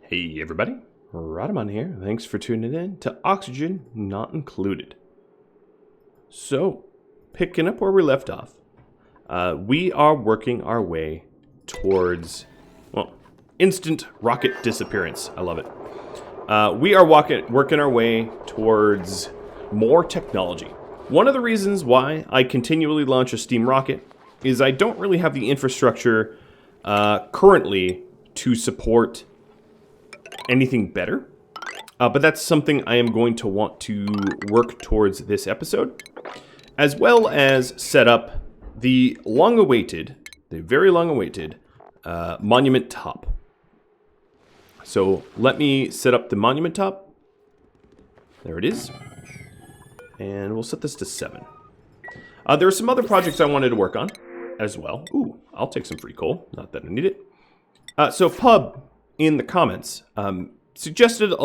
Hey everybody, Rodamon here. Thanks for tuning in to Oxygen Not Included. So, picking up where we left off, we are working our way towards, well, instant rocket disappearance. I love it. We are working our way towards more technology. One of the reasons why I continually launch a steam rocket is I don't really have the infrastructure currently to support anything better. But that's something I am going to want to work towards this episode, as well as set up the very long-awaited monument top. So let me set up the monument top. There it is. And we'll set this to 7. There are some other projects I wanted to work on as well. Ooh, I'll take some free coal. Not that I need it. So Pub in the comments suggested that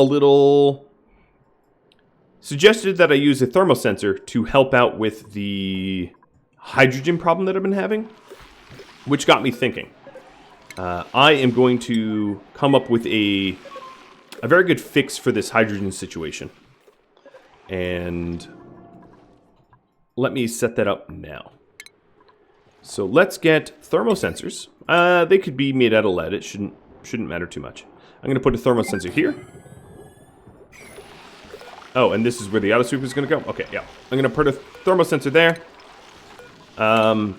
I use a thermal sensor to help out with the hydrogen problem that I've been having, which got me thinking. I am going to come up with a very good fix for this hydrogen situation. And let me set that up now. So let's get thermo sensors. They could be made out of lead. It shouldn't matter too much. I'm going to put a thermo sensor here. Oh, and this is where the auto sweep is going to go? Okay, yeah. I'm going to put a thermo sensor there to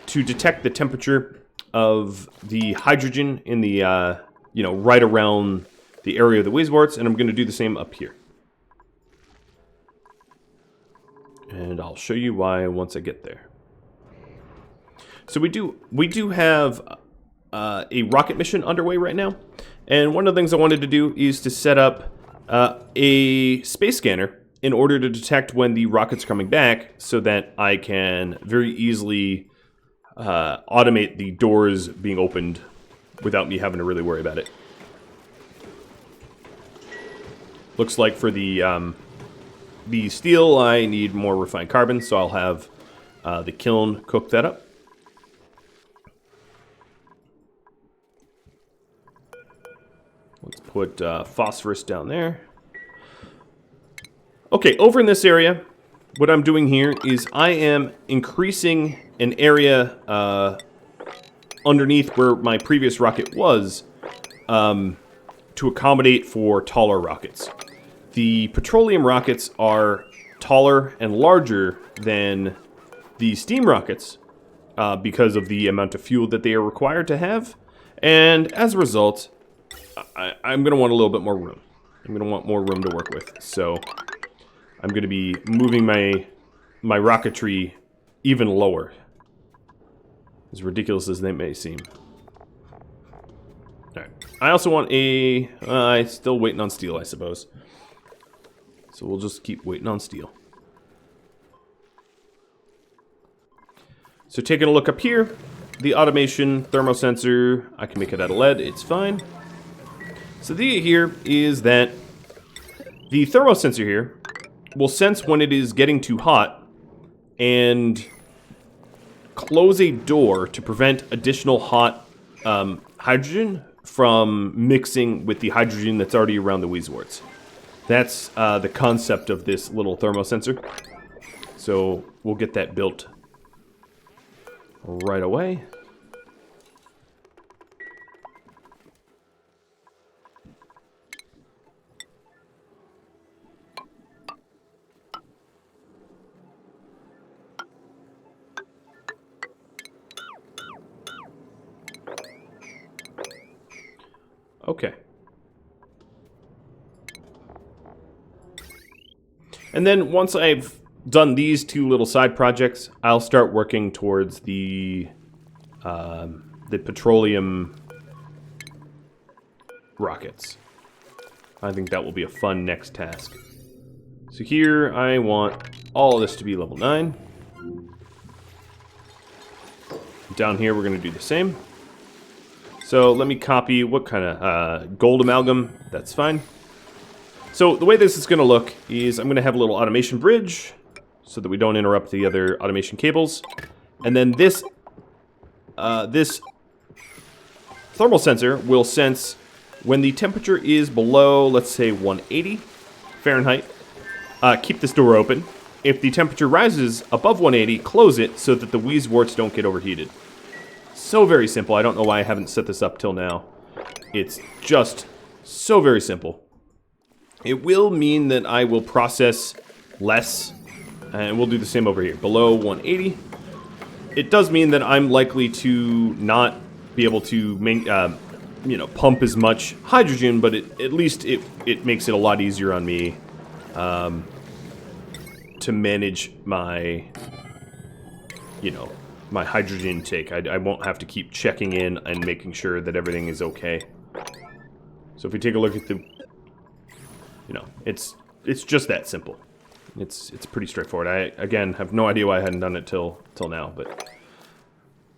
detect the temperature of the hydrogen in the, right around the area of the Weiswarts, and I'm going to do the same up here. And I'll show you why once I get there. So we do have a rocket mission underway right now, and one of the things I wanted to do is to set up a space scanner in order to detect when the rocket's coming back, so that I can very easily automate the doors being opened without me having to really worry about it. Looks like for the steel, I need more refined carbon, so I'll have the kiln cook that up. Let's put phosphorus down there. Okay, over in this area, what I'm doing here is I am increasing an area underneath where my previous rocket was to accommodate for taller rockets. The petroleum rockets are taller and larger than the steam rockets because of the amount of fuel that they are required to have, and as a result, I'm going to want a little bit more room. I'm going to want more room to work with. So I'm going to be moving my rocketry even lower. As ridiculous as they may seem. Alright. I also want I'm still waiting on steel, I suppose. So we'll just keep waiting on steel. So taking a look up here, the automation thermo sensor, I can make it out of lead, it's fine. So the idea here is that the thermo sensor here will sense when it is getting too hot and close a door to prevent additional hot hydrogen from mixing with the hydrogen that's already around the Weiswarts. That's the concept of this little thermo sensor. So we'll get that built right away. Okay. And then once I've done these two little side projects, I'll start working towards the petroleum rockets. I think that will be a fun next task. So here I want all of this to be level 9. Down here we're going to do the same. So let me copy what kind of gold amalgam. That's fine. So the way this is going to look is I'm going to have a little automation bridge so that we don't interrupt the other automation cables. And then this thermal sensor will sense when the temperature is below, let's say 180 Fahrenheit, keep this door open. If the temperature rises above 180, close it so that the Weezeworts don't get overheated. So very simple. I don't know why I haven't set this up till now. It's just so very simple. It will mean that I will process less, and we'll do the same over here. Below 180, it does mean that I'm likely to not be able to pump as much hydrogen, but at least it makes it a lot easier on me to manage my, my hydrogen intake. I won't have to keep checking in and making sure that everything is okay. So if we take a look at the, it's just that simple. It's pretty straightforward. I, again, have no idea why I hadn't done it till now, but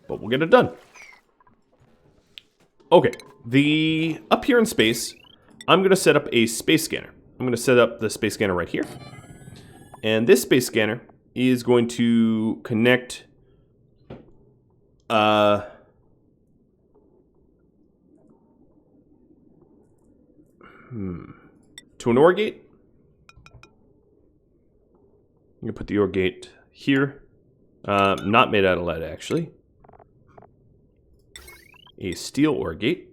we'll get it done. Okay, up here in space, I'm going to set up a space scanner. I'm going to set up the space scanner right here. And this space scanner is going to connect to an OR gate. I'm going to put the OR gate here. Not made out of lead, actually. A steel OR gate.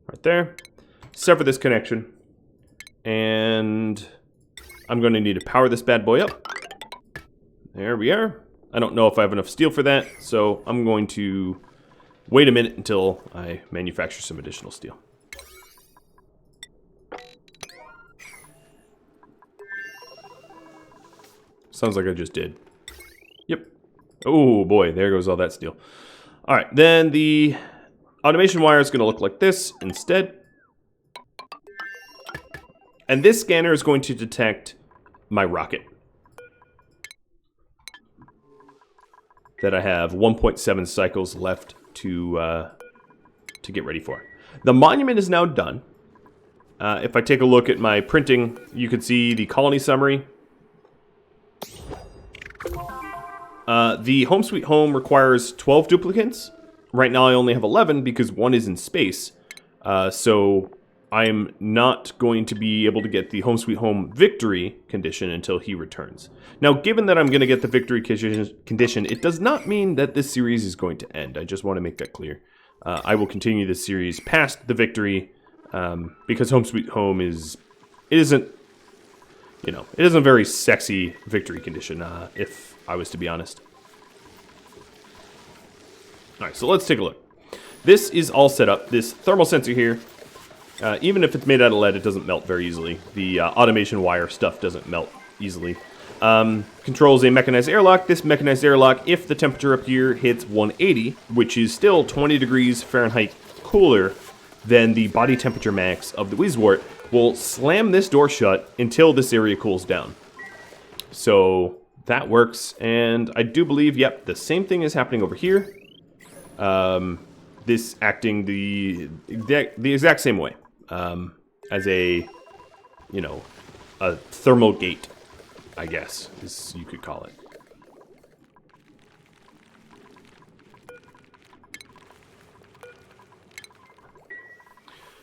Right there. Sever this connection. And I'm going to need to power this bad boy up. There we are. I don't know if I have enough steel for that, so I'm going to wait a minute until I manufacture some additional steel. Sounds like I just did. Yep. Oh boy, there goes all that steel. Alright, then the automation wire is going to look like this instead. And this scanner is going to detect my rocket that I have 1.7 cycles left to get ready for. The monument is now done. If I take a look at my printing, you can see the colony summary. The Home Sweet Home requires 12 duplicates. Right now I only have 11 because one is in space. So I'm not going to be able to get the Home Sweet Home victory condition until he returns. Now, given that I'm going to get the victory condition, it does not mean that this series is going to end. I just want to make that clear. I will continue this series past the victory because Home Sweet Home isn't a very sexy victory condition, if I was to be honest. Alright, so let's take a look. This is all set up. This thermal sensor here, even if it's made out of lead, it doesn't melt very easily. The automation wire stuff doesn't melt easily. Controls a mechanized airlock. This mechanized airlock, if the temperature up here hits 180, which is still 20 degrees Fahrenheit cooler than the body temperature max of the Weezewort, will slam this door shut until this area cools down. So that works, and I do believe, yep, the same thing is happening over here. This acting the exact same way as a thermal gate, I guess, as you could call it.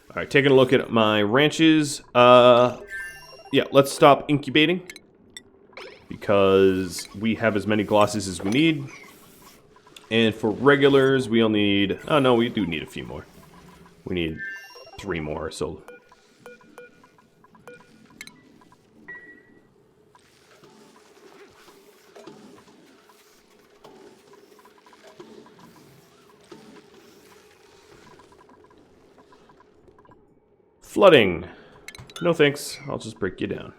All right, taking a look at my ranches. Yeah, let's stop incubating because we have as many glosses as we need. And for regulars, we'll need... Oh, no, we do need a few more. We need 3 more, so... Flooding. No thanks. I'll just break you down.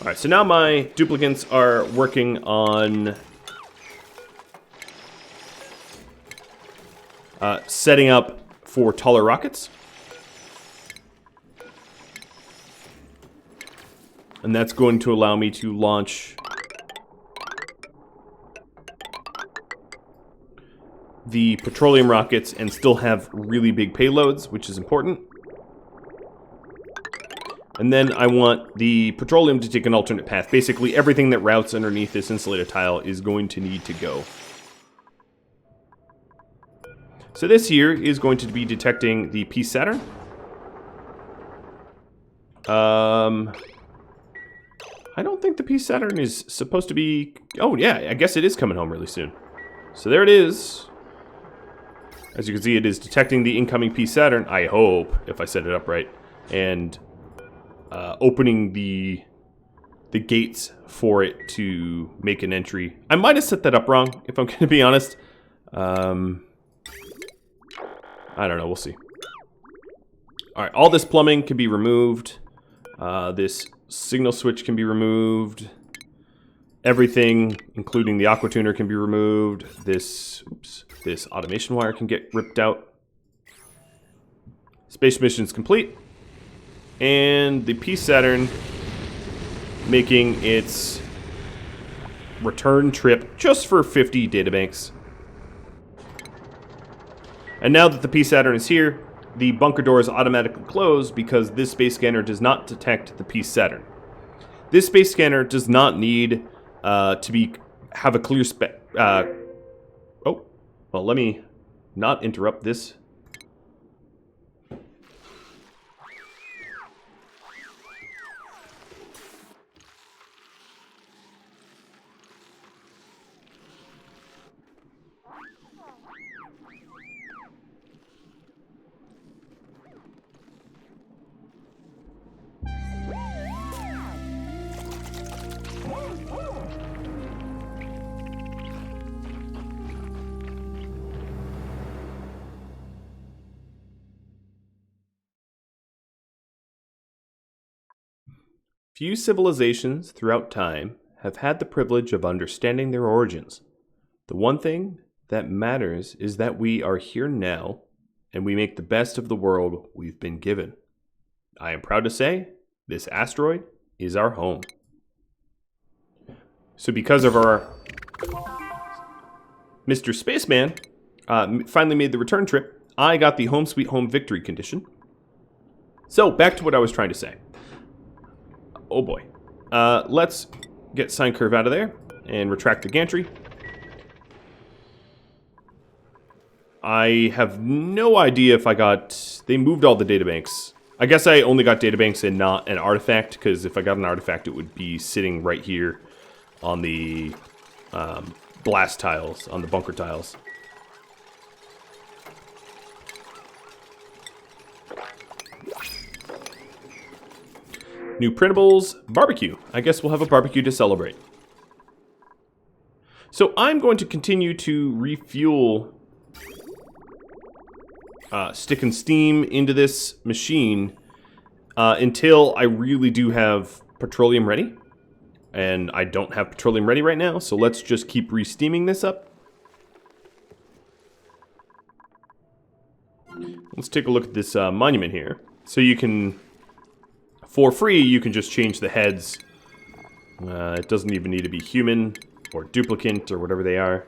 Alright, so now my duplicates are working on setting up for taller rockets. And that's going to allow me to launch the petroleum rockets and still have really big payloads, which is important. And then I want the petroleum to take an alternate path. Basically, everything that routes underneath this insulated tile is going to need to go. So this here is going to be detecting the P Saturn. I don't think the P Saturn is supposed to be... Oh, yeah, I guess it is coming home really soon. So there it is. As you can see, it is detecting the incoming P Saturn, I hope, if I set it up right. And opening the gates for it to make an entry. I might have set that up wrong, if I'm going to be honest. I don't know, we'll see. Alright, all this plumbing can be removed. This signal switch can be removed. Everything, including the aqua tuner, can be removed. This automation wire can get ripped out. Space mission's complete. And the P Saturn making its return trip just for 50 databanks. And now that the P Saturn is here, the bunker doors automatically close because this space scanner does not detect the P Saturn. This space scanner does not need to have a clear oh, well, let me not interrupt this. Few civilizations throughout time have had the privilege of understanding their origins. The one thing that matters is that we are here now, and we make the best of the world we've been given. I am proud to say, this asteroid is our home. So because of our Mr. Spaceman finally made the return trip, I got the home sweet home victory condition. So back to what I was trying to say. Oh boy. Let's get sine curve out of there and retract the gantry. I have no idea if I got... They moved all the databanks. I guess I only got databanks and not an artifact, because if I got an artifact, it would be sitting right here on the blast tiles, on the bunker tiles. New printables, barbecue. I guess we'll have a barbecue to celebrate. So I'm going to continue to refuel sticking steam into this machine until I really do have petroleum ready. And I don't have petroleum ready right now, so let's just keep re-steaming this up. Let's take a look at this monument here. So you can... For free, you can just change the heads. It doesn't even need to be human or duplicate or whatever they are.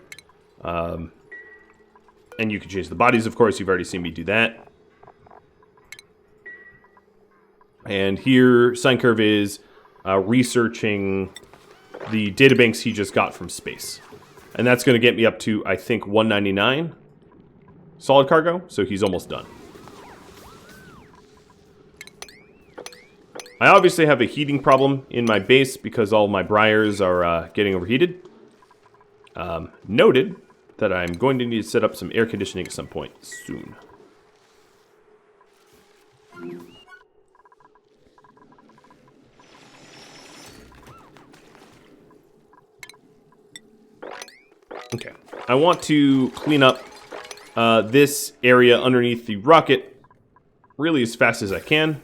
And you can change the bodies, of course. You've already seen me do that. And here, sine curve is researching the databanks he just got from space. And that's going to get me up to, I think, 199 solid cargo. So he's almost done. I obviously have a heating problem in my base because all my briars are getting overheated. Noted that I'm going to need to set up some air conditioning at some point soon. Okay, I want to clean up this area underneath the rocket really as fast as I can.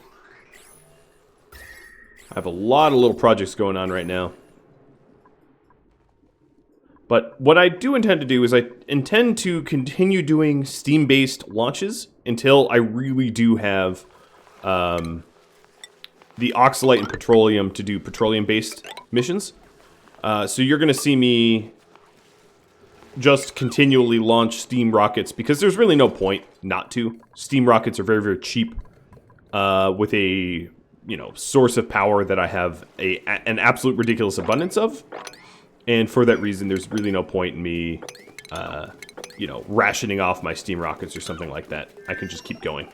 I have a lot of little projects going on right now. But what I do intend to do is I intend to continue doing steam-based launches until I really do have the Oxalite and petroleum to do petroleum-based missions. So you're going to see me just continually launch steam rockets because there's really no point not to. Steam rockets are very, very cheap with a you know, source of power that I have an absolute ridiculous abundance of. And for that reason, there's really no point in me, you know, rationing off my steam rockets or something like that. I can just keep going.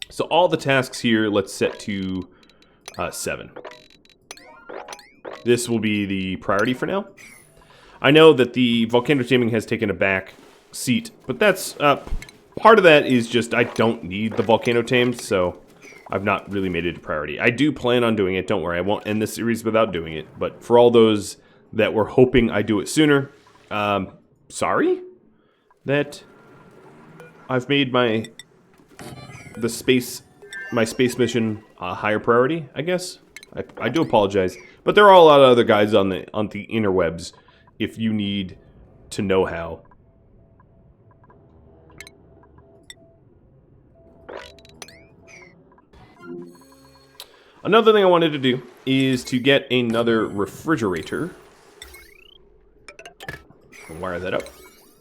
So all the tasks here, let's set to 7. This will be the priority for now. I know that the volcano taming has taken a back seat, but that's part of that is just I don't need the volcano tamed, so I've not really made it a priority. I do plan on doing it. Don't worry, I won't end the series without doing it. But for all those that were hoping I do it sooner, sorry that I've made my space mission a higher priority, I guess. I do apologize, but there are a lot of other guides on the interwebs if you need to know how. Another thing I wanted to do is to get another refrigerator. I'll wire that up.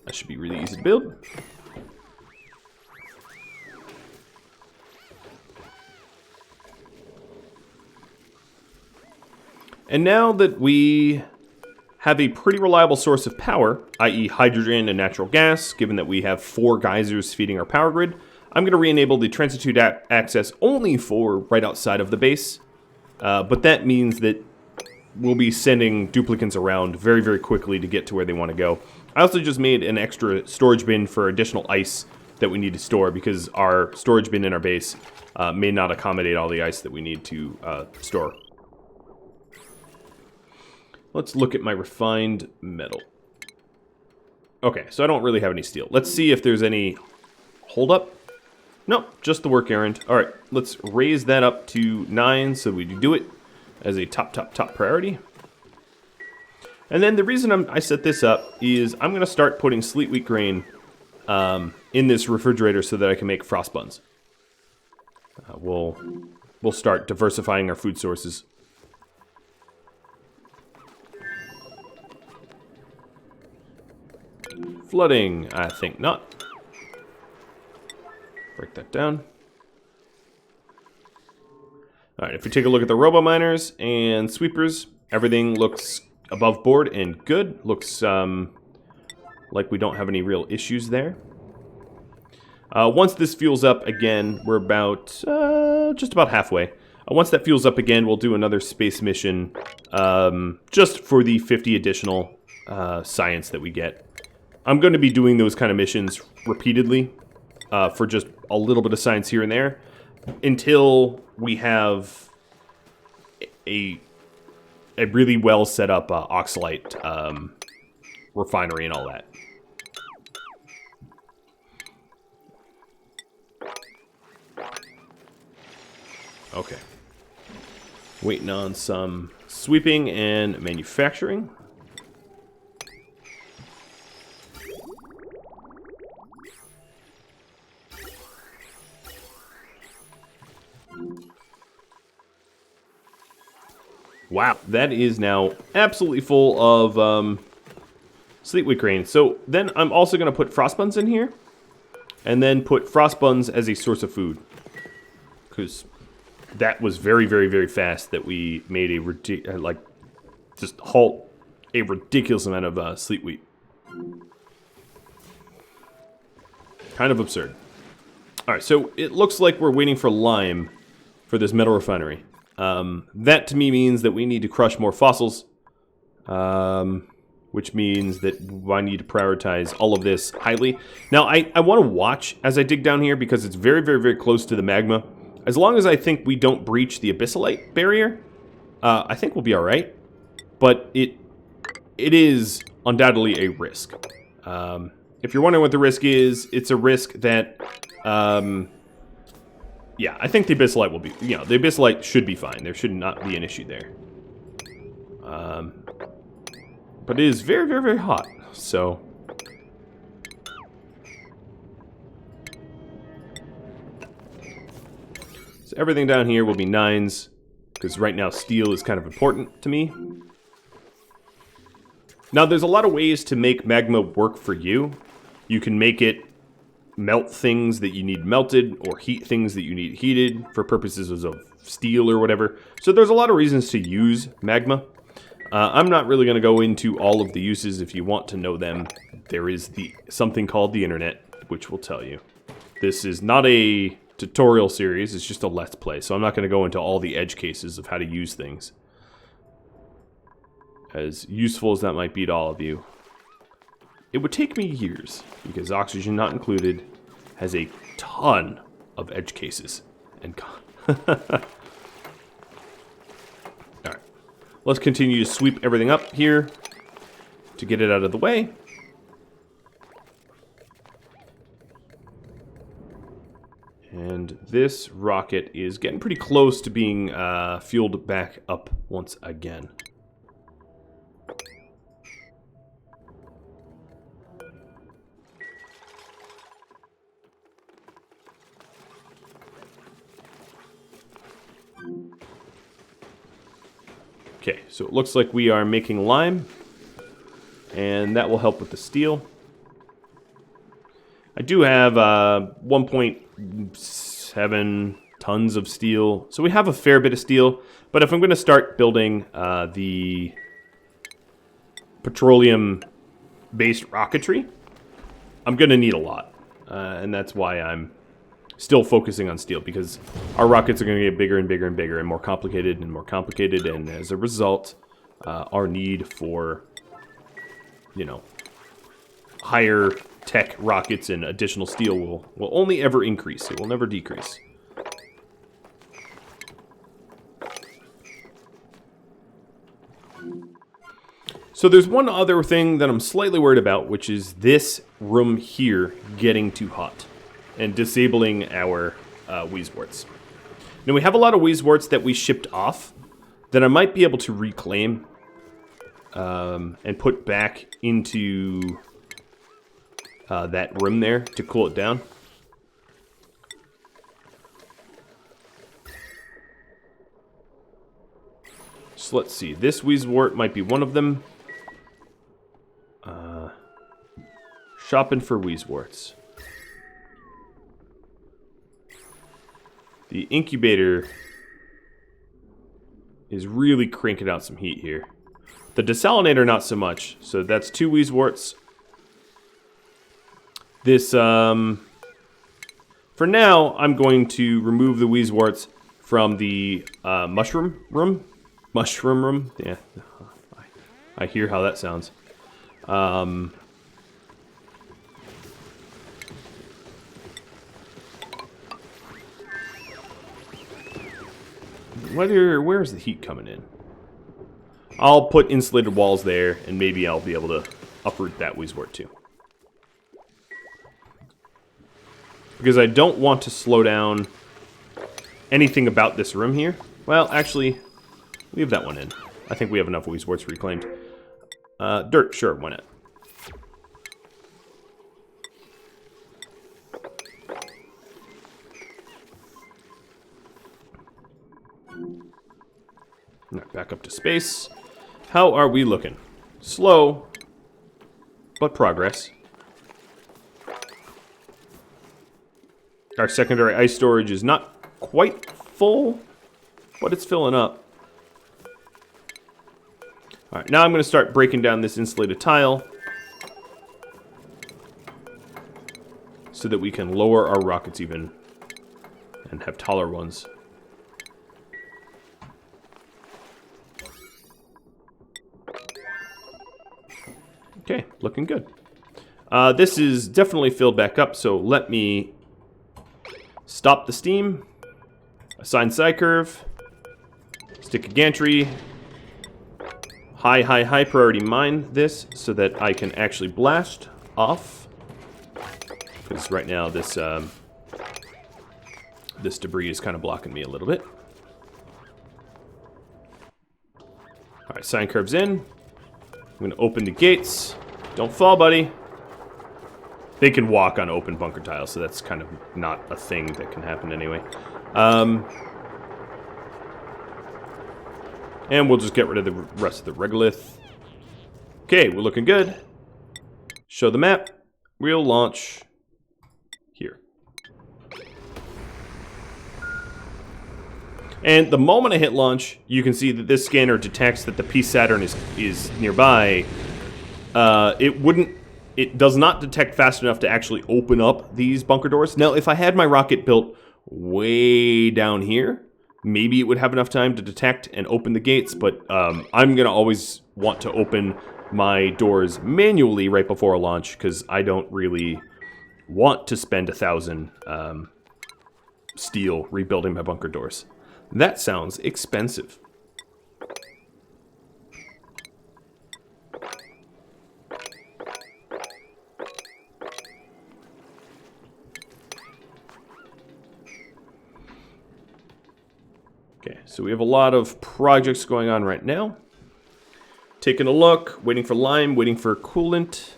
That should be really easy to build. And now that we have a pretty reliable source of power, i.e. hydrogen and natural gas, given that we have 4 geysers feeding our power grid, I'm going to re-enable the transitude access only for right outside of the base. But that means that we'll be sending duplicants around very, very quickly to get to where they want to go. I also just made an extra storage bin for additional ice that we need to store because our storage bin in our base may not accommodate all the ice that we need to store. Let's look at my refined metal. Okay, so I don't really have any steel. Let's see if there's any holdup. Nope, just the work errand. All right, let's raise that up to 9 so we do it as a top priority. And then the reason I set this up is I'm going to start putting sleet wheat grain in this refrigerator so that I can make frost buns. We'll start diversifying our food sources. Flooding, I think not. Break that down. Alright, if we take a look at the robo-miners and sweepers, everything looks above board and good. Looks like we don't have any real issues there. Once this fuels up again, we're about just about halfway. Once that fuels up again, we'll do another space mission just for the 50 additional science that we get. I'm going to be doing those kind of missions repeatedly for just a little bit of science here and there until we have a really well set up Oxalite refinery and all that. Okay. Waiting on some sweeping and manufacturing. Wow, that is now absolutely full of sleet wheat grain. So then I'm also going to put frost buns in here, and then put frost buns as a source of food, because that was very, very, very fast that we made a just halt a ridiculous amount of sleet wheat. Kind of absurd. All right, so it looks like we're waiting for lime for this metal refinery. That to me means that we need to crush more fossils, which means that I need to prioritize all of this highly. Now, I want to watch as I dig down here because it's very, very, very close to the magma. As long as I think we don't breach the abyssalite barrier, I think we'll be all right. But it is undoubtedly a risk. If you're wondering what the risk is, it's a risk that... yeah, I think the abyssalite will be... You know, the abyssalite should be fine. There should not be an issue there. But it is very, very, very hot. So... everything down here will be 9s. Because right now steel is kind of important to me. Now, there's a lot of ways to make magma work for you. You can make it melt things that you need melted or heat things that you need heated for purposes of steel or whatever. So there's a lot of reasons to use magma. I'm not really going to go into all of the uses. If you want to know them, there is something called the internet, which will tell you. This is not a tutorial series, it's just a let's play, so I'm not going to go into all the edge cases of how to use things. As useful as that might be to all of you, it would take me years, because Oxygen Not Included has a ton of edge cases. And Alright, let's continue to sweep everything up here to get it out of the way. And this rocket is getting pretty close to being fueled back up once again. Okay, so it looks like we are making lime, and that will help with the steel. I do have 1.7 tons of steel, so we have a fair bit of steel. But if I'm going to start building the petroleum-based rocketry, I'm going to need a lot. And that's why I'm still focusing on steel, because our rockets are going to get bigger and bigger and bigger and more complicated, and as a result, our need for, you know, higher tech rockets and additional steel will only ever increase. It will never decrease. So there's one other thing that I'm slightly worried about, which is this room here getting too hot and disabling our Wheezeworts. Now we have a lot of Wheezeworts that we shipped off that I might be able to reclaim and put back into that room there to cool it down. So let's see, this Wheezewort might be one of them. Shopping for Wheezeworts. The incubator is really cranking out some heat here. The desalinator not so much, so that's 2 Wheezeworts. This, for now, I'm going to remove the Wheezeworts from the mushroom room. Mushroom room? Yeah, I hear how that sounds. Where's the heat coming in? I'll put insulated walls there, and maybe I'll be able to uproot that Wheezewort too. Because I don't want to slow down anything about this room here. Well, actually, leave that one in. I think we have enough Wheezeworts reclaimed. Dirt, sure, why not? Alright, back up to space. How are we looking? Slow, but progress. Our secondary ice storage is not quite full, but it's filling up. Alright, now I'm going to start breaking down this insulated tile so that we can lower our rockets even and have taller ones. Okay, looking good. This is definitely filled back up, so let me stop the steam, assign side curve, stick a gantry, high priority mine this so that I can actually blast off. Because right now this this debris is kind of blocking me a little bit. Alright, sine curve's in. I'm going to open the gates. Don't fall, buddy. They can walk on open bunker tiles, so that's kind of not a thing that can happen anyway. And we'll just get rid of the rest of the regolith. Okay, we're looking good. Show the map. We'll launch And the moment I hit launch, you can see that this scanner detects that the P-Saturn is nearby. It does not detect fast enough to actually open up these bunker doors. Now, if I had my rocket built way down here, maybe it would have enough time to detect and open the gates, but I'm going to always want to open my doors manually right before a launch, because I don't really want to spend 1,000 steel rebuilding my bunker doors. That sounds expensive. Okay, so we have a lot of projects going on right now. Taking a look, waiting for lime, waiting for coolant.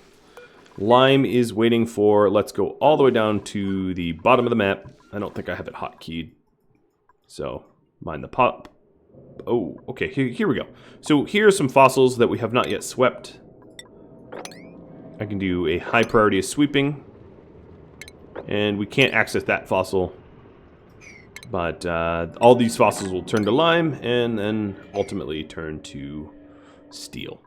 Lime is waiting for, let's go all the way down to the bottom of the map. I don't think I have it hotkeyed. So, mind the pop. Oh, okay, here we go. So here are some fossils that we have not yet swept. I can do a high priority of sweeping. And we can't access that fossil. But all these fossils will turn to lime and then ultimately turn to steel.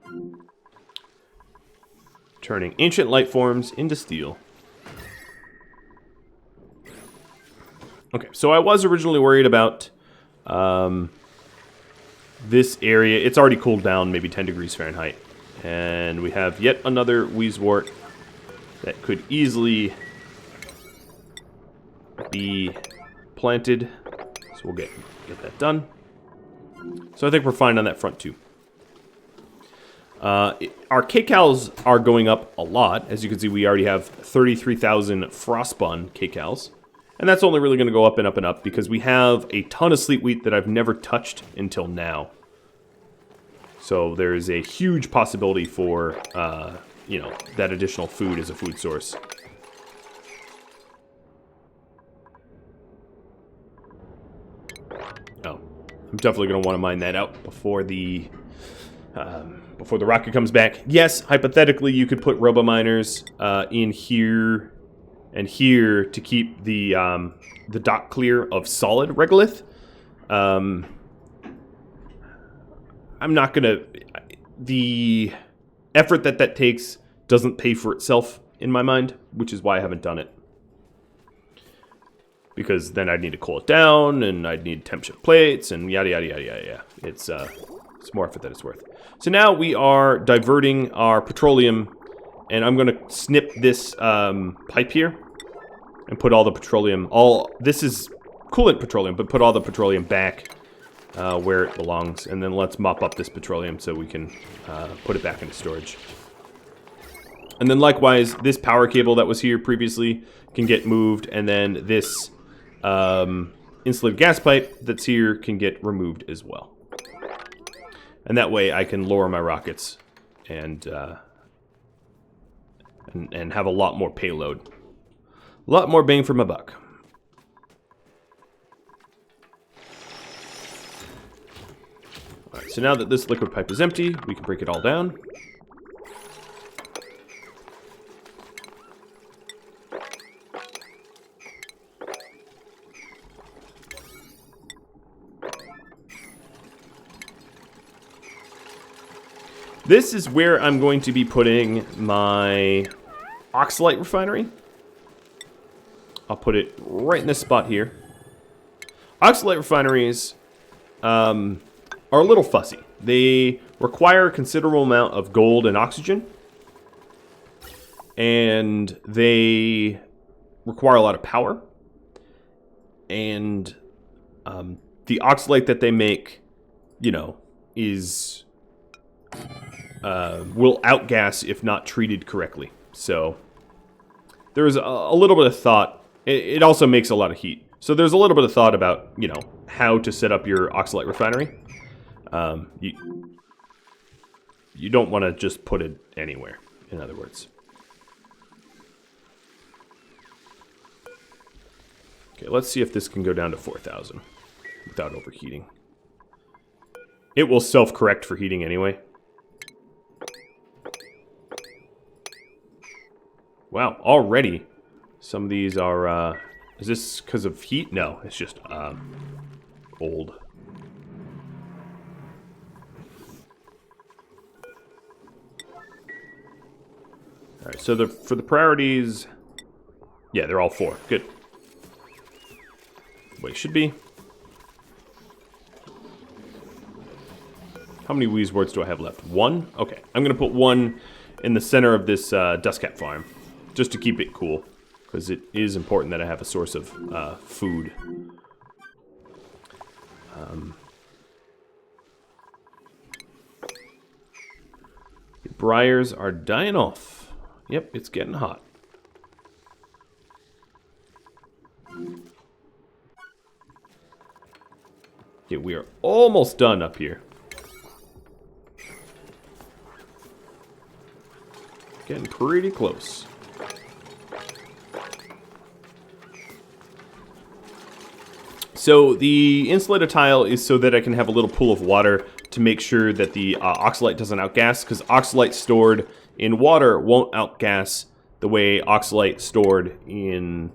Turning ancient light forms into steel. Okay, so I was originally worried about this area. It's already cooled down maybe 10 degrees Fahrenheit. And we have yet another wheezewort that could easily be planted. So we'll get that done. So I think we're fine on that front too. Our kcals are going up a lot. As you can see, we already have 33,000 frostbun kcals. And that's only really going to go up and up and up because we have a ton of sleet wheat that I've never touched until now. So there's a huge possibility for, you know, that additional food as a food source. Oh, I'm definitely going to want to mine that out before the rocket comes back. Yes, hypothetically, you could put robo-miners in here and here to keep the dock clear of solid regolith. I'm not going to... The effort that takes doesn't pay for itself in my mind, which is why I haven't done it. Because then I'd need to cool it down, and I'd need temp shift plates, and yada, yada, yada, yada, yada. It's more effort than it's worth. So now we are diverting our petroleum, and I'm going to snip this pipe here and put all the petroleum, this is coolant petroleum, but put all the petroleum back where it belongs. And then let's mop up this petroleum so we can put it back into storage. And then likewise, this power cable that was here previously can get moved, and then this insulated gas pipe that's here can get removed as well. And that way I can lower my rockets and have a lot more payload. A lot more bang for my buck. Alright, so now that this liquid pipe is empty, we can break it all down. This is where I'm going to be putting my Oxalite Refinery. I'll put it right in this spot here. Oxalite refineries are a little fussy. They require a considerable amount of gold and oxygen. And they require a lot of power. And the oxalate that they make, you know, is... will outgas if not treated correctly. So there's a little bit of thought. It also makes a lot of heat. So there's a little bit of thought about, you know, how to set up your Oxalite Refinery. You don't want to just put it anywhere, in other words. Okay, let's see if this can go down to 4,000 without overheating. It will self-correct for heating anyway. Wow, already some of these are, is this because of heat? No, it's just old All right, so for the priorities, yeah, they're all 4. Good. Wait, should be. How many wheeze words do I have left? 1? Okay, I'm going to put 1 in the center of this dustcap farm, just to keep it cool, because it is important that I have a source of food. The briars are dying off. Yep, it's getting hot. Okay, we are almost done up here. Getting pretty close. So the insulated tile is so that I can have a little pool of water to make sure that the oxalite doesn't outgas, because oxalite stored in water won't outgas the way oxalite stored in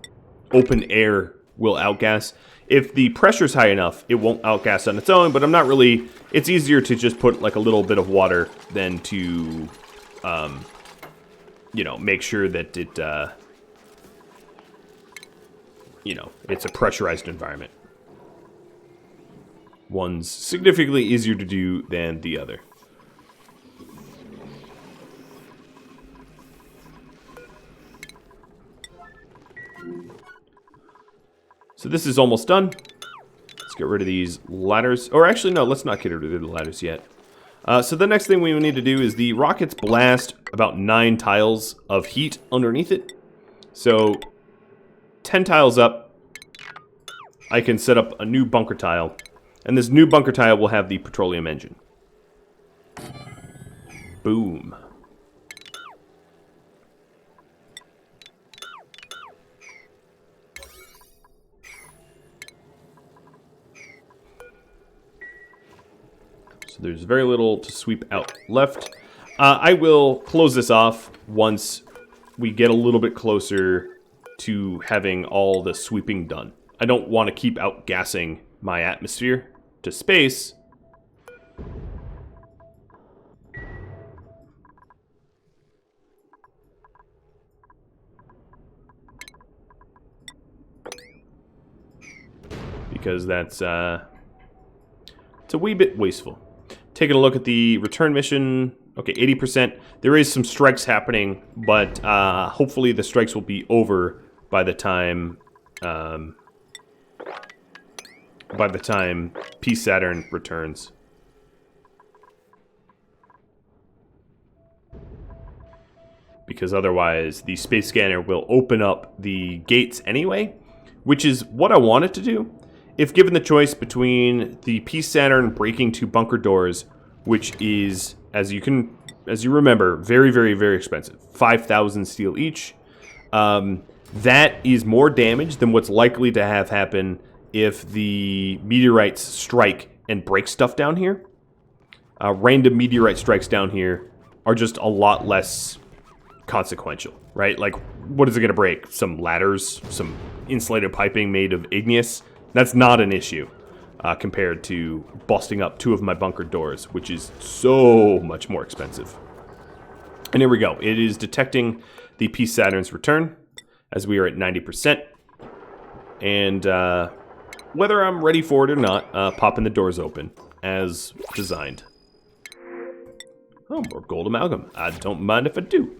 open air will outgas. If the pressure's high enough, it won't outgas on its own, but I'm not really... It's easier to just put like a little bit of water than to, you know, make sure that it, you know, it's a pressurized environment. One's significantly easier to do than the other. So this is almost done. Let's get rid of these ladders. Or actually, no, let's not get rid of the ladders yet. So the next thing we need to do is the rockets blast about 9 tiles of heat underneath it. So 10 tiles up, I can set up a new bunker tile. And this new bunker tile will have the petroleum engine. Boom. So there's very little to sweep out left. I will close this off once we get a little bit closer to having all the sweeping done. I don't want to keep outgassing my atmosphere to space. Because that's, it's a wee bit wasteful. Taking a look at the return mission. Okay, 80%. There is some strikes happening, but hopefully the strikes will be over by the time P Saturn returns. Because otherwise the space scanner will open up the gates anyway, which is what I want it to do. If given the choice between the P Saturn breaking 2 bunker doors, which is, as you remember, very, very, very expensive, 5,000 steel each, that is more damage than what's likely to have happen if the meteorites strike and break stuff down here. Random meteorite strikes down here are just a lot less consequential, right? Like, what is it going to break? Some ladders, some insulated piping made of igneous? That's not an issue compared to busting up 2 of my bunker doors, which is so much more expensive. And here we go. It is detecting the P Saturn's return as we are at 90%. And whether I'm ready for it or not, popping the doors open as designed. Oh, more gold amalgam. I don't mind if I do.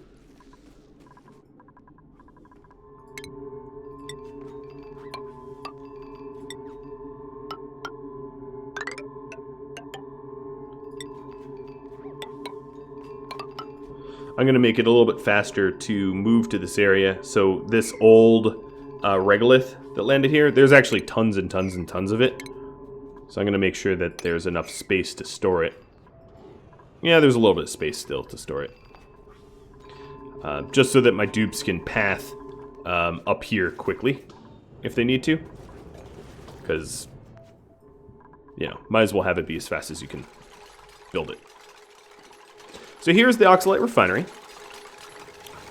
I'm going to make it a little bit faster to move to this area. So this old regolith that landed here, there's actually tons and tons and tons of it. So I'm going to make sure that there's enough space to store it. Yeah, there's a little bit of space still to store it. Just so that my dupes can path up here quickly if they need to. Because, you know, might as well have it be as fast as you can build it. So here's the Oxalite Refinery.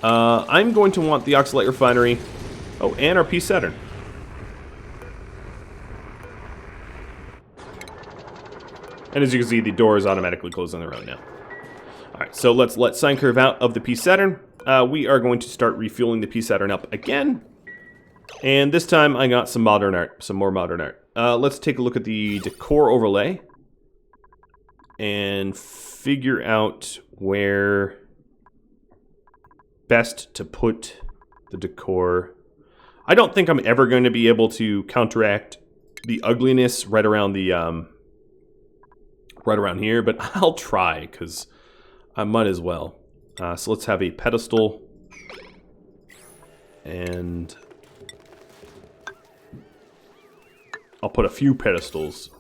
I'm going to want the Oxalite Refinery. Oh, and our P Saturn. And as you can see, the door is automatically closed on their own now. Alright, so let's let sine curve out of the P Saturn. we are going to start refueling the P-Saturn up again. And this time I got some modern art, some more modern art. Let's take a look at the decor overlay and figure out where best to put the decor. I don't think I'm ever going to be able to counteract the ugliness right around the right around here, but I'll try because I might as well. So let's have a pedestal, and I'll put a few pedestals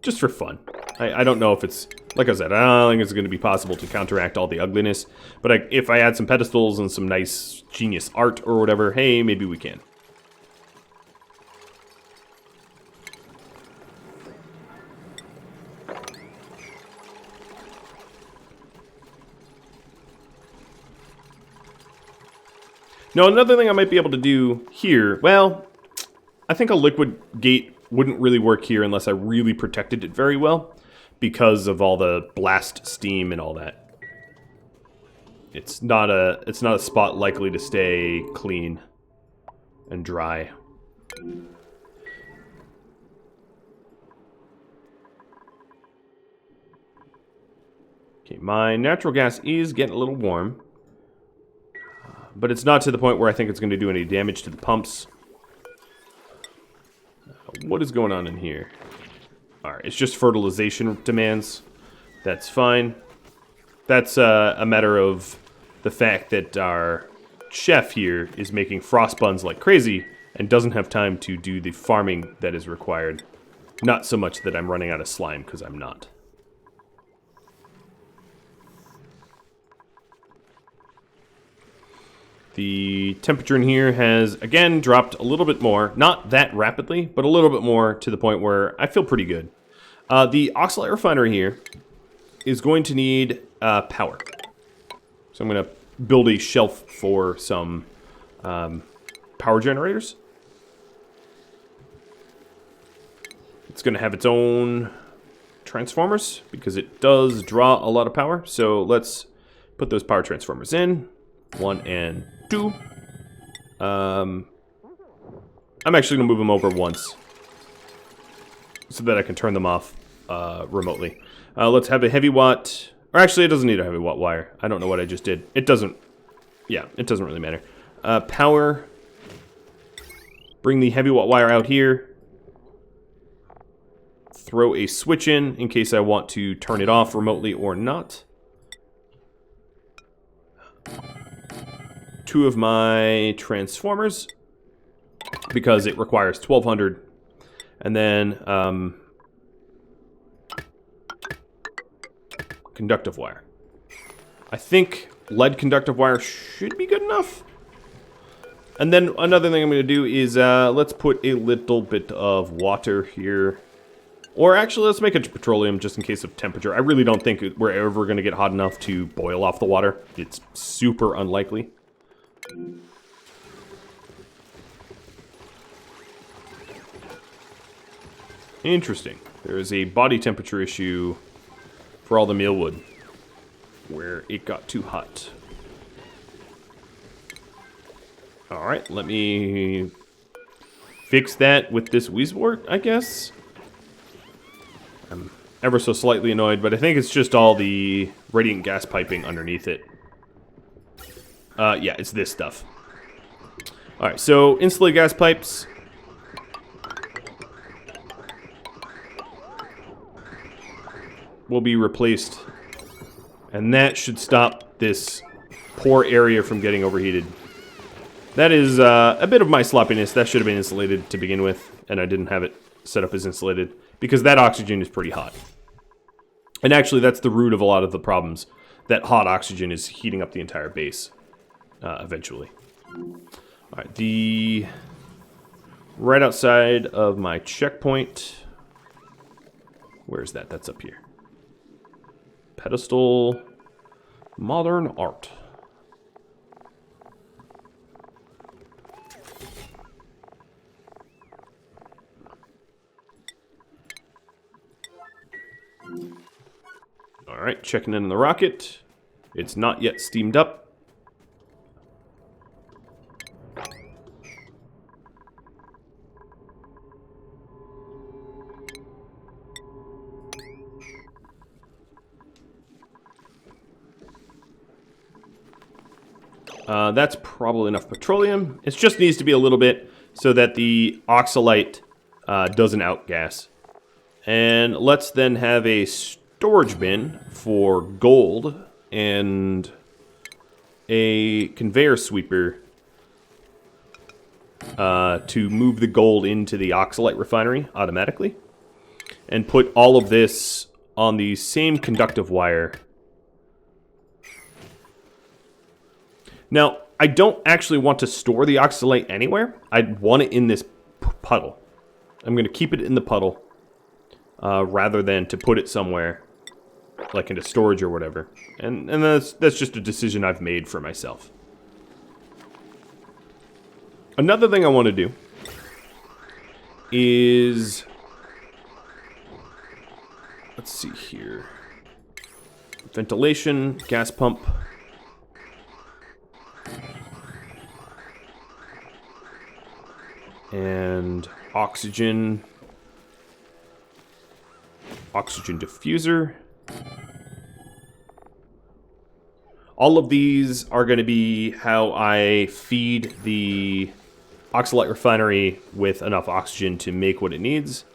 just for fun. I don't know if it's, like I said, I don't think it's going to be possible to counteract all the ugliness, but if I add some pedestals and some nice genius art or whatever, hey, maybe we can. Now, another thing I might be able to do here, well, I think a liquid gate wouldn't really work here unless I really protected it very well because of all the blast steam and all that. It's not a spot likely to stay clean and dry. Okay, my natural gas is getting a little warm, but it's not to the point where I think it's going to do any damage to the pumps. What is going on in here? Alright, it's just fertilization demands. That's fine. That's a matter of the fact that our chef here is making frost buns like crazy and doesn't have time to do the farming that is required. Not so much that I'm running out of slime, because I'm not. The temperature in here has, again, dropped a little bit more. Not that rapidly, but a little bit more to the point where I feel pretty good. The Oxalite Refinery here is going to need power. So I'm going to build a shelf for some power generators. It's going to have its own transformers because it does draw a lot of power. So let's put those power transformers in. 1 and 2. I'm actually going to move them over once so that I can turn them off remotely. Let's have a heavy watt. Or actually, it doesn't need a heavy watt wire. I don't know what I just did. It doesn't. Yeah, it doesn't really matter. Power. Bring the heavy watt wire out here. Throw a switch in case I want to turn it off remotely or not. 2 of my transformers because it requires 1200, and then conductive wire. I think lead conductive wire should be good enough. And then another thing I'm going to do is let's put a little bit of water here. Or actually, let's make it petroleum just in case of temperature. I really don't think we're ever going to get hot enough to boil off the water. It's super unlikely. Interesting. There is a body temperature issue for all the mealwood where it got too hot. Alright, let me fix that with this Weezwort, I guess. I'm ever so slightly annoyed, but I think it's just all the radiant gas piping underneath it. Yeah, it's this stuff. Alright, so insulated gas pipes. Will be replaced. And that should stop this poor area from getting overheated. That is a bit of my sloppiness. That should have been insulated to begin with, and I didn't have it set up as insulated, because that oxygen is pretty hot. And actually, that's the root of a lot of the problems. That hot oxygen is heating up the entire base, eventually. Alright, the right outside of my checkpoint. Where's that? That's up here. Pedestal. Modern art. Alright, checking in on the rocket. It's not yet steamed up. That's probably enough petroleum. It just needs to be a little bit so that the oxalite doesn't outgas. And let's then have a storage bin for gold and a conveyor sweeper to move the gold into the Oxalite Refinery automatically. And put all of this on the same conductive wire. Now, I don't actually want to store the oxalite anywhere. I want it in this puddle. I'm going to keep it in the puddle rather than to put it somewhere, like into storage or whatever. And that's just a decision I've made for myself. Another thing I want to do is... let's see here. Ventilation, gas pump. And oxygen. Oxygen diffuser. All of these are going to be how I feed the Oxalite Refinery with enough oxygen to make what it needs.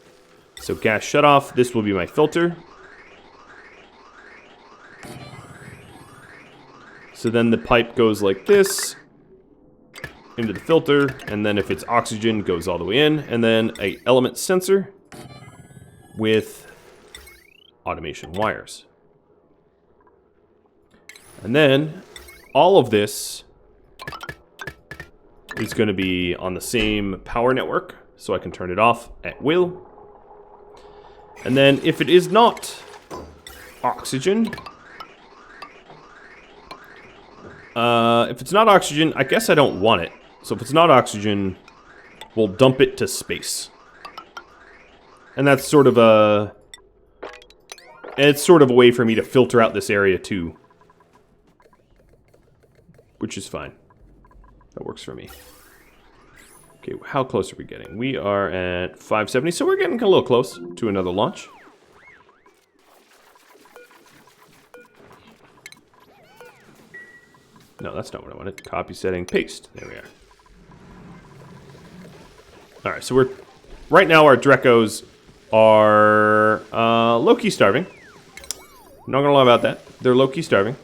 So gas shutoff, this will be my filter. So then the pipe goes like this into the filter, and then if it's oxygen, goes all the way in, and then a element sensor with automation wires. And then all of this is going to be on the same power network, so I can turn it off at will. And then if it is not oxygen, if it's not oxygen, I guess I don't want it. So if it's not oxygen, we'll dump it to space. And that's sort of a... it's sort of a way for me to filter out this area too. Which is fine. That works for me. Okay, how close are we getting? We are at 570, so we're getting a little close to another launch. No, that's not what I wanted. Copy setting, paste. There we are. Alright, so we're... right now our Drecos are low-key starving. I'm not gonna lie about that. They're low-key starving.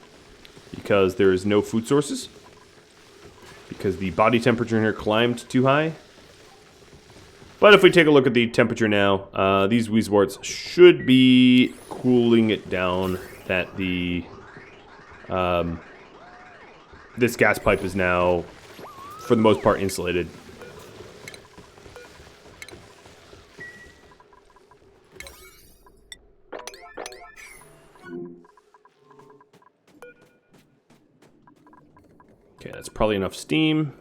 Because there is no food sources. Because the body temperature in here climbed too high. But if we take a look at the temperature now, these Weezeworts should be cooling it down. That the... this gas pipe is now, for the most part, insulated. Okay, that's probably enough steam.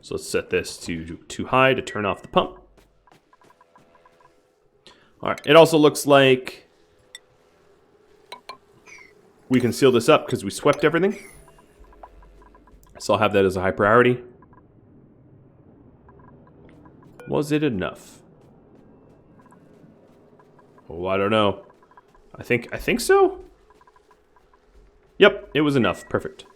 So let's set this to too high to turn off the pump. Alright, it also looks like we can seal this up because we swept everything. So I'll have that as a high priority. Was it enough? Oh, I don't know. I think so? Yep, it was enough. Perfect.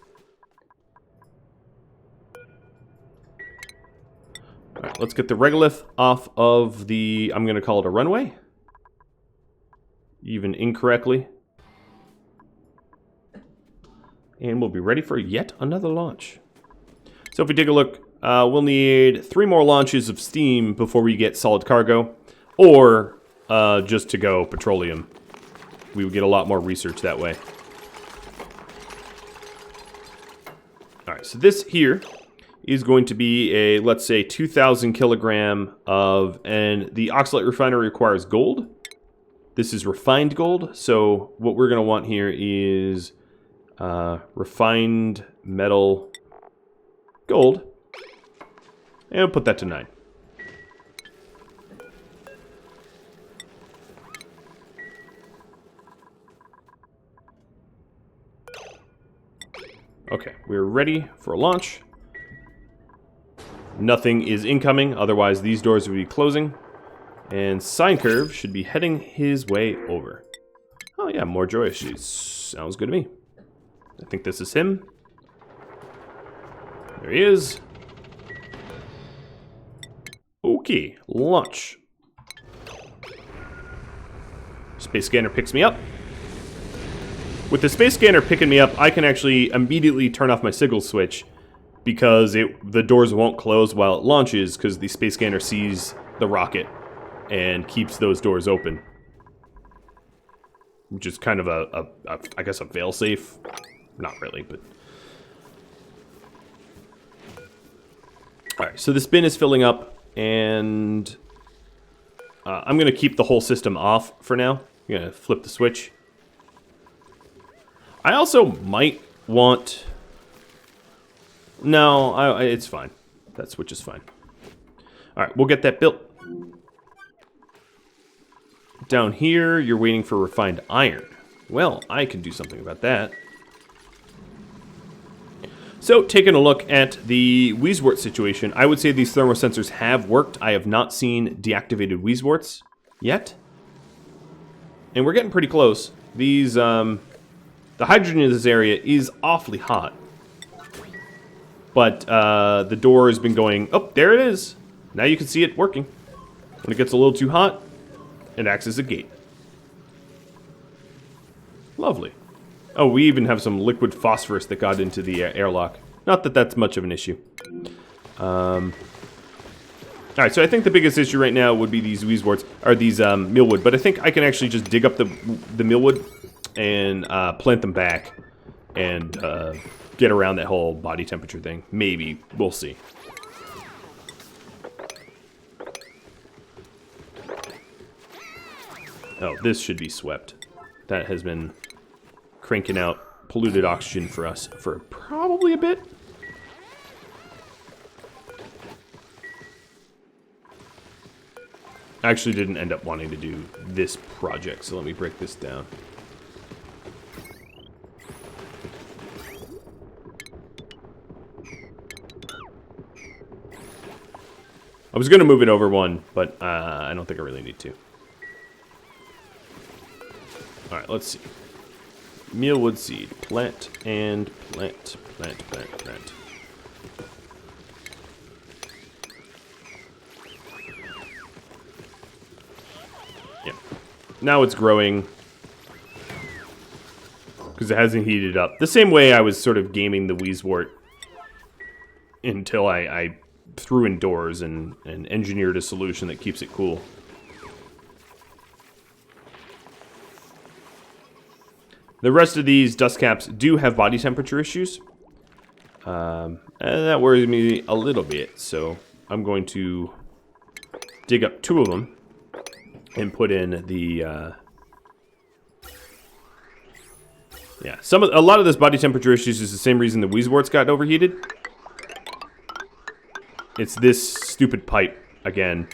Alright, let's get the regolith off of the... I'm going to call it a runway. Even incorrectly. And we'll be ready for yet another launch. So if we take a look, we'll need 3 more launches of steam before we get solid cargo. Or just to go petroleum. We would get a lot more research that way. Alright, so this here is going to be a, let's say, 2,000 kilogram of, and the Oxalite Refinery requires gold. This is refined gold, so what we're going to want here is refined metal gold. And we'll put that to 9. Okay, we're ready for a launch. Nothing is incoming, otherwise these doors would be closing. And Sine Curve should be heading his way over. Oh yeah, more joyous. Sounds good to me. I think this is him. There he is. Okay, launch. Space scanner picks me up. With the space scanner picking me up, I can actually immediately turn off my signal switch because the doors won't close while it launches because the space scanner sees the rocket and keeps those doors open. Which is kind of I guess a fail-safe. Not really, but... Alright, so this bin is filling up, and I'm going to keep the whole system off for now. I'm going to flip the switch. I also might want... No, it's fine. That switch is fine. Alright, we'll get that built. Down here, you're waiting for refined iron. Well, I can do something about that. So, taking a look at the Weezewort situation, I would say these Thermo Sensors have worked. I have not seen deactivated Weezeworts yet. And we're getting pretty close. These, the hydrogen in this area is awfully hot. But, the door has been going... Oh, there it is! Now you can see it working. When it gets a little too hot, it acts as a gate. Lovely. Oh, we even have some liquid phosphorus that got into the airlock. Not that that's much of an issue. Alright, so I think the biggest issue right now would be these Weezeworts, or these millwood. But I think I can actually just dig up the millwood and plant them back and get around that whole body temperature thing. Maybe. We'll see. Oh, this should be swept. That has been cranking out polluted oxygen for us for probably a bit. I actually didn't end up wanting to do this project, so let me break this down. I was going to move it over one, but I don't think I really need to. Alright, let's see. Mealwood seed. Plant and plant. Plant, plant, plant. Yeah. Now it's growing. Because it hasn't heated up. The same way I was sort of gaming the Weezewort until I threw in doors and engineered a solution that keeps it cool. The rest of these dust caps do have body temperature issues. And that worries me a little bit, so I'm going to dig up 2 of them and put in the... Yeah, a lot of this body temperature issues is the same reason the Weezeworts got overheated. It's this stupid pipe, again,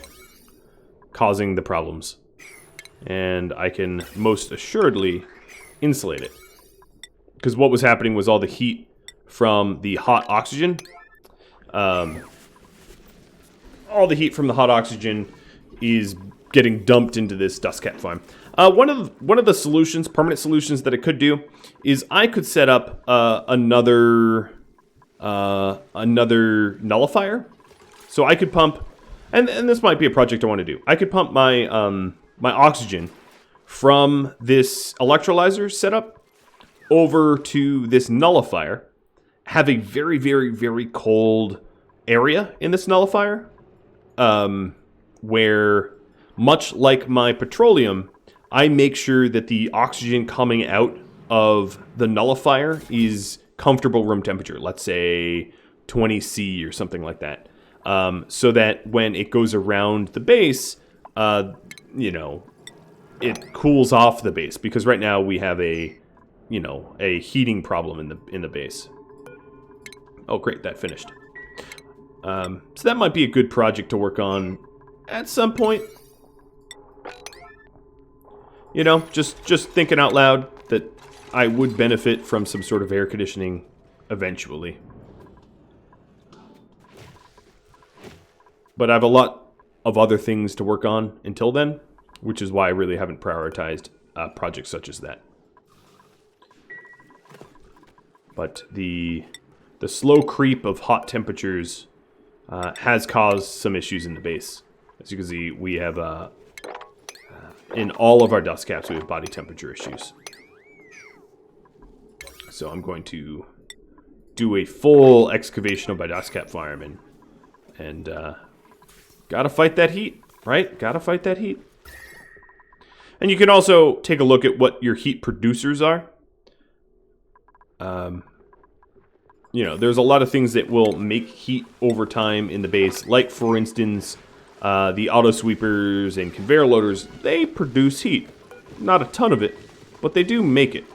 causing the problems. And I can most assuredly insulate it. Because what was happening was all the heat from the hot oxygen. All the heat from the hot oxygen is getting dumped into this dust cap farm. One of the solutions, permanent solutions that I could do, is I could set up another nullifier. So I could pump, and this might be a project I want to do. I could pump my my oxygen from this electrolyzer setup over to this nullifier, have a very, very, very cold area in this nullifier, where, much like my petroleum, I make sure that the oxygen coming out of the nullifier is comfortable room temperature, let's say 20 C or something like that, so that when it goes around the base, you know, it cools off the base, because right now we have a heating problem in the base. Oh, great, that finished. So that might be a good project to work on at some point. You know, just thinking out loud that I would benefit from some sort of air conditioning eventually. But I have a lot of other things to work on until then, which is why I really haven't prioritized projects such as that. But the the slow creep of hot temperatures has caused some issues in the base. As you can see, we have, in all of our dust caps, we have body temperature issues. So I'm going to do a full excavation of my dust cap farm, and gotta fight that heat, right? Gotta fight that heat. And you can also take a look at what your heat producers are. You know, there's a lot of things that will make heat over time in the base, like, for instance, the auto sweepers and conveyor loaders. They produce heat. Not a ton of it, but they do make it.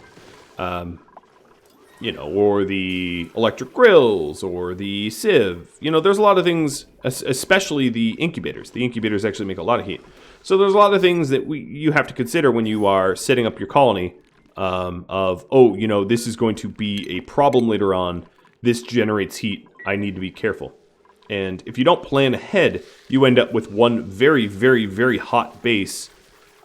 You know, or the electric grills, or the sieve. You know, there's a lot of things, especially the incubators. The incubators actually make a lot of heat. So there's a lot of things that you have to consider when you are setting up your colony oh, you know, this is going to be a problem later on. This generates heat. I need to be careful. And if you don't plan ahead, you end up with one very, very, very hot base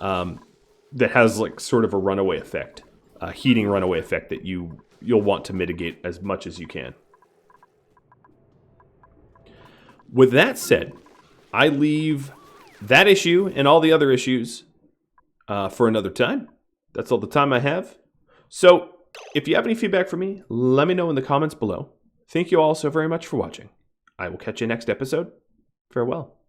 that has, like, sort of a runaway effect. A heating runaway effect that you'll want to mitigate as much as you can. With that said, I leave that issue and all the other issues for another time. That's all the time I have. So, if you have any feedback for me, let me know in the comments below. Thank you all so very much for watching. I will catch you next episode. Farewell.